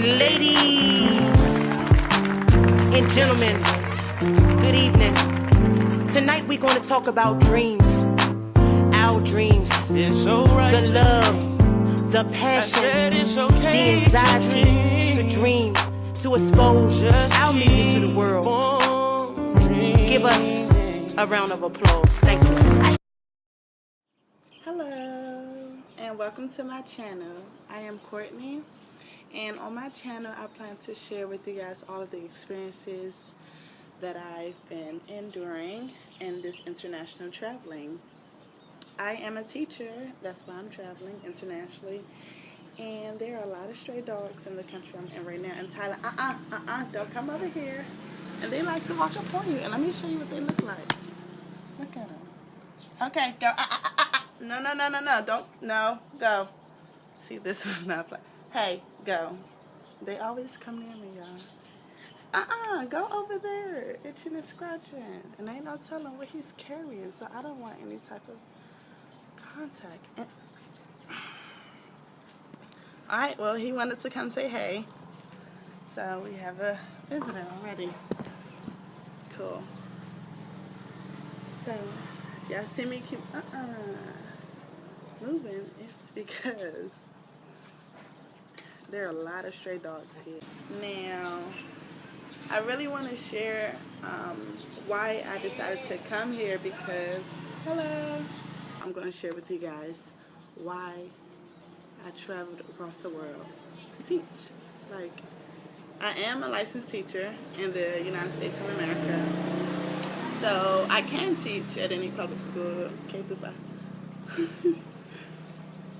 Ladies and gentlemen, good evening. Tonight we're going to talk about dreams. Our dreams. It's alright. The love, the passion, the anxiety to dream, to expose our music to the world. Give us a round of applause. Thank you. Hello and welcome to my channel. I am Courtney, and on my channel I plan to share with you guys all of the experiences that I've been enduring in this international traveling. I am a teacher, that's why I'm traveling internationally, and there are a lot of stray dogs in the country I'm in right now in Thailand. Don't come over here. And they like to walk up on you, and let me show you what they look like. Look at them. Okay, go. No, don't, go. See, this is not fun. Hey, go. They always come near me, y'all. Go over there, itching and scratching. And ain't no telling what he's carrying, so I don't want any type of contact. Alright, well, he wanted to come say hey. So we have a visitor already. Cool. So, y'all see me keep moving, it's because there are a lot of stray dogs here. Now, I really want to share why I decided to come here because, hello, I'm going to share with you guys why I traveled across the world to teach. Like, I am a licensed teacher in the United States of America, so I can teach at any public school, K through 5.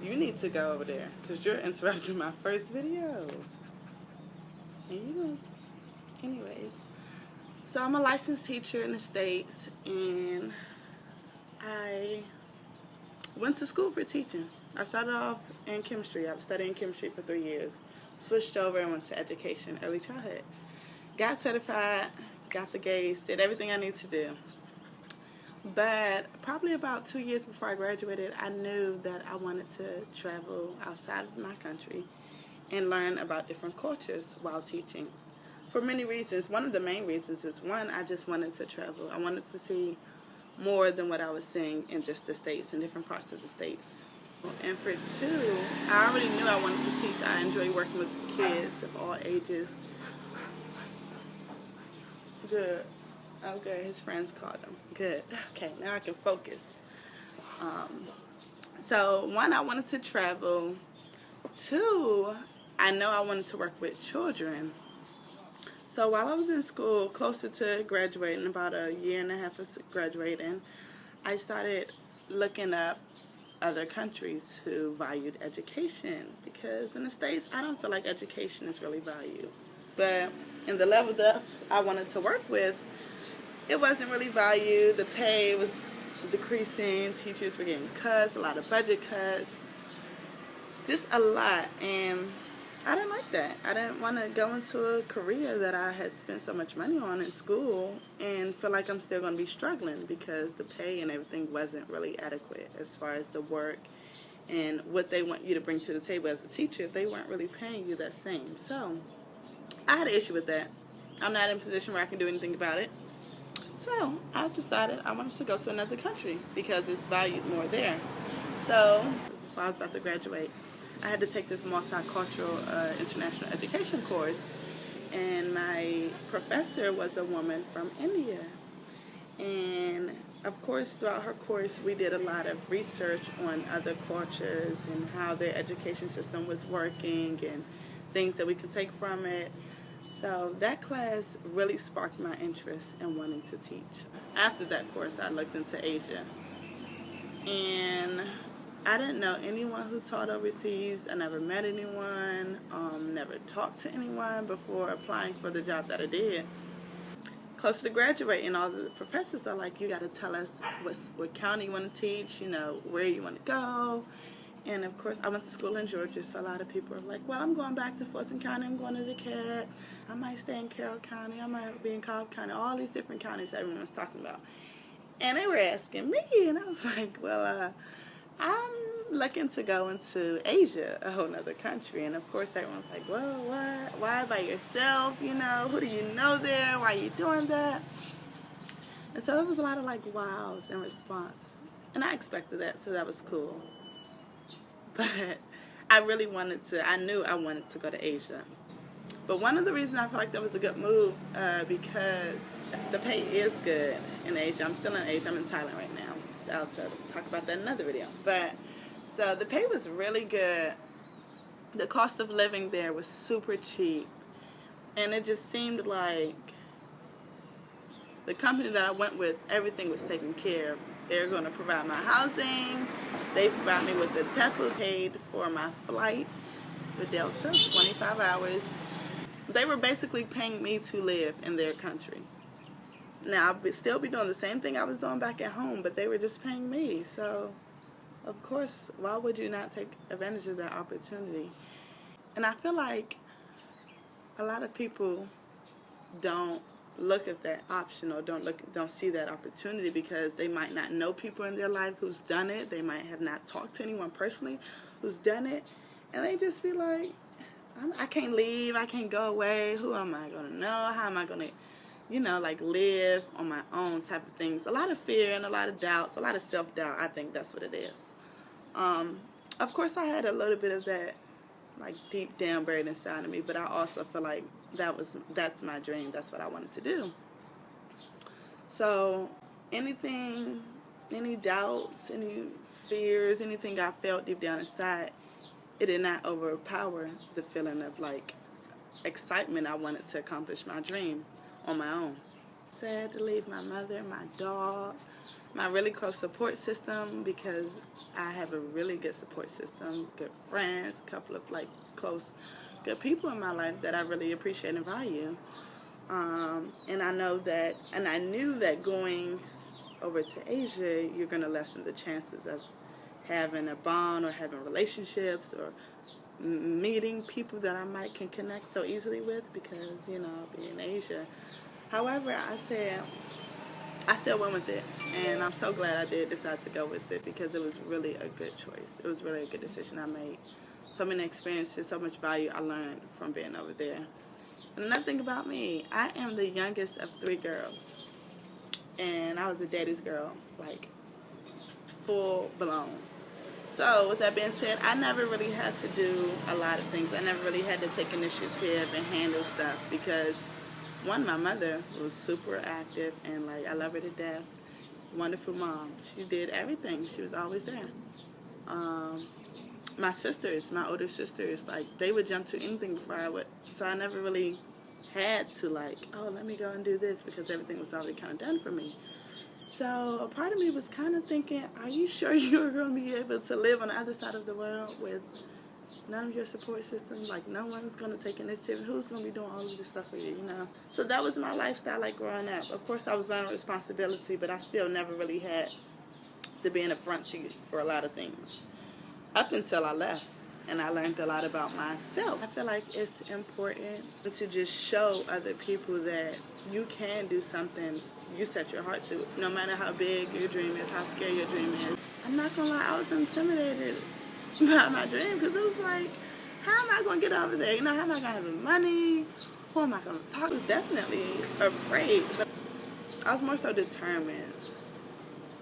You need to go over there because you're interrupting my first video. And you know, anyways. So I'm a licensed teacher in the States, and I went to school for teaching. I started off in chemistry. I was studying chemistry for 3 years. Switched over and went to education, early childhood. Got certified, got the grades, did everything I needed to do. But probably about 2 years before I graduated, I knew that I wanted to travel outside of my country and learn about different cultures while teaching. For many reasons. One of the main reasons is, one, I just wanted to travel. I wanted to see more than what I was seeing in just the States, in different parts of the States. And for two, I already knew I wanted to teach. I enjoy working with kids of all ages. Good. Okay, his friends called him. Good. Okay, now I can focus. So, one, I wanted to travel. Two, I know I wanted to work with children. So while I was in school, closer to graduating, about a year and a half of graduating, I started looking up other countries who valued education, because in the States, I don't feel like education is really valued. But in the level that I wanted to work with, it wasn't really valued. The pay was decreasing. Teachers were getting cuts, a lot of budget cuts, just a lot. And I didn't like that. I didn't want to go into a career that I had spent so much money on in school and feel like I'm still going to be struggling because the pay and everything wasn't really adequate as far as the work and what they want you to bring to the table as a teacher. They weren't really paying you that same. So I had an issue with that. I'm not in a position where I can do anything about it. So I decided I wanted to go to another country because it's valued more there. So before I was about to graduate, I had to take this multicultural international education course, and my professor was a woman from India. And of course, throughout her course, we did a lot of research on other cultures and how their education system was working and things that we could take from it. So that class really sparked my interest in wanting to teach. After that course, I looked into Asia, and I didn't know anyone who taught overseas. I never met anyone, never talked to anyone before applying for the job that I did. Close to graduating, all the professors are like, you got to tell us what county you want to teach, you know, where you want to go. And of course, I went to school in Georgia, so a lot of people are like, well, I'm going back to Fulton County, I'm going to DeKalb, I might stay in Carroll County, I might be in Cobb County, all these different counties everyone was talking about. And they were asking me, and I was like, well, I'm looking to go into Asia, a whole nother country. And of course everyone's like, well, what? Why by yourself? You know, who do you know there? Why are you doing that? And so it was a lot of like wows in response. And I expected that, so that was cool. But I really wanted to, I knew I wanted to go to Asia. But one of the reasons I feel like that was a good move, because the pay is good in Asia. I'm still in Asia. I'm in Thailand right now. I'll talk about that in another video. But so the pay was really good. The cost of living there was super cheap. And it just seemed like the company that I went with, everything was taken care of. They're going to provide my housing. They provide me with the TEFU, paid for my flights with Delta, 25 hours. They were basically paying me to live in their country. Now, I'll still be doing the same thing I was doing back at home, but they were just paying me. So, of course, why would you not take advantage of that opportunity? And I feel like a lot of people don't look at that option or don't see that opportunity because they might not know people in their life who's done it. They might have not talked to anyone personally who's done it. And they just be like, I can't leave, I can't go away, who am I going to know, how am I going to, you know, like live on my own type of things. A lot of fear and a lot of doubts, a lot of self-doubt, I think that's what it is. Of course I had a little bit of that like deep down buried inside of me, but I also feel like that's my dream, that's what I wanted to do. So anything, any doubts, any fears, anything I felt deep down inside, it did not overpower the feeling of like excitement. I wanted to accomplish my dream on my own. Sad to leave my mother, my dog, my really close support system, because I have a really good support system, good friends, a couple of like close, good people in my life that I really appreciate and value. And I know that, and I knew that going over to Asia, you're going to lessen the chances of having a bond or having relationships or meeting people that I can connect so easily with, because, you know, I'll be in Asia. However, I still went with it, and I'm so glad I did decide to go with it, because it was really a good choice. It was really a good decision I made. So many experiences, so much value I learned from being over there. And another thing about me, I am the youngest of 3 girls, and I was a daddy's girl, like full blown. So with that being said, I never really had to do a lot of things. I never really had to take initiative and handle stuff, because one, my mother was super active and like I love her to death. Wonderful mom. She did everything. She was always there. My sisters, my older sisters, like they would jump to anything before I would. So I never really had to like, oh, let me go and do this, because everything was already kind of done for me. So a part of me was kind of thinking, are you sure you're going to be able to live on the other side of the world with none of your support system? Like no one's going to take initiative. Who's going to be doing all of this stuff for you, you know? So that was my lifestyle like growing up. Of course I was learning responsibility, but I still never really had to be in the front seat for a lot of things. Up until I left, and I learned a lot about myself. I feel like it's important to just show other people that you can do something you set your heart to, no matter how big your dream is, how scary your dream is. I'm not gonna lie, I was intimidated by my dream, because it was like, how am I gonna get over there? You know, how am I gonna have the money? Who am I gonna talk to? I was definitely afraid, but I was more so determined,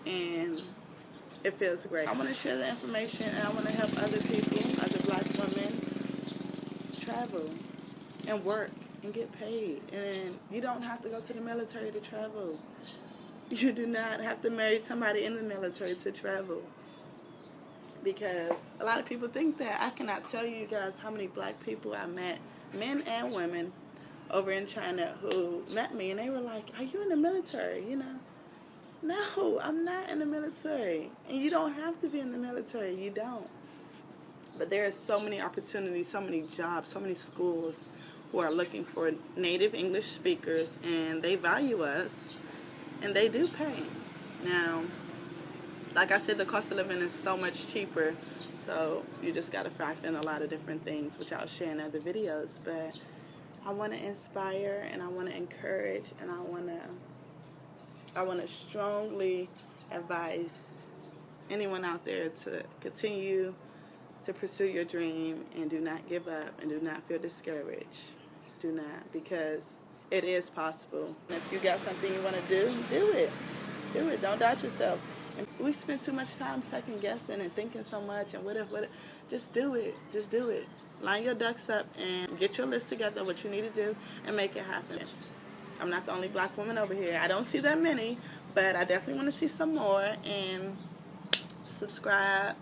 and it feels great. I want to share the information, and I want to help other people, other Black women, travel and work and get paid. And you don't have to go to the military to travel. You do not have to marry somebody in the military to travel. Because a lot of people think that. I cannot tell you guys how many Black people I met, men and women, over in China who met me, and they were like, are you in the military, you know? No, I'm not in the military. And you don't have to be in the military. You don't. But there are so many opportunities, so many jobs, so many schools who are looking for native English speakers, and they value us, and they do pay. Now, like I said, the cost of living is so much cheaper, so you just got to factor in a lot of different things, which I'll share in other videos. But I want to inspire, and I want to encourage, and I want to strongly advise anyone out there to continue to pursue your dream and do not give up and do not feel discouraged. Do not, because it is possible. And if you got something you want to do it. Do it. Don't doubt yourself. And we spend too much time second guessing and thinking so much and what if. Just do it. Just do it. Line your ducks up and get your list together, what you need to do, and make it happen. I'm not the only black woman over here. I don't see that many, but I definitely want to see some more. And subscribe,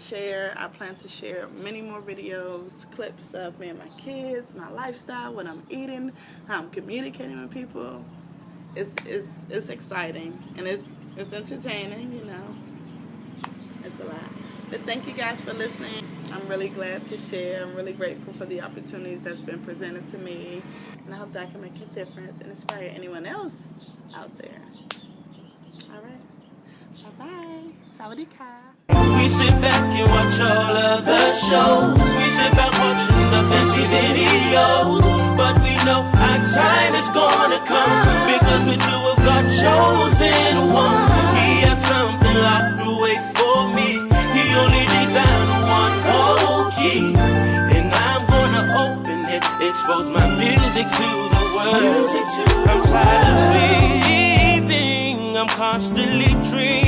share. I plan to share many more videos, clips of me and my kids, my lifestyle, what I'm eating, how I'm communicating with people. It's exciting and it's entertaining, you know. It's a lot. But thank you guys for listening. I'm really glad to share. I'm really grateful for the opportunities that's been presented to me. And I hope that I can make a difference and inspire anyone else out there. All right. Bye-bye. Sawadee-ka. We sit back and watch all of the shows. We sit back watching the fancy videos. But we know our time is gonna come, because we two have got chosen ones. He has something locked away for me. He only needs down one code key, and I'm gonna open it, expose my music to the world. I'm tired of sleeping, I'm constantly dreaming.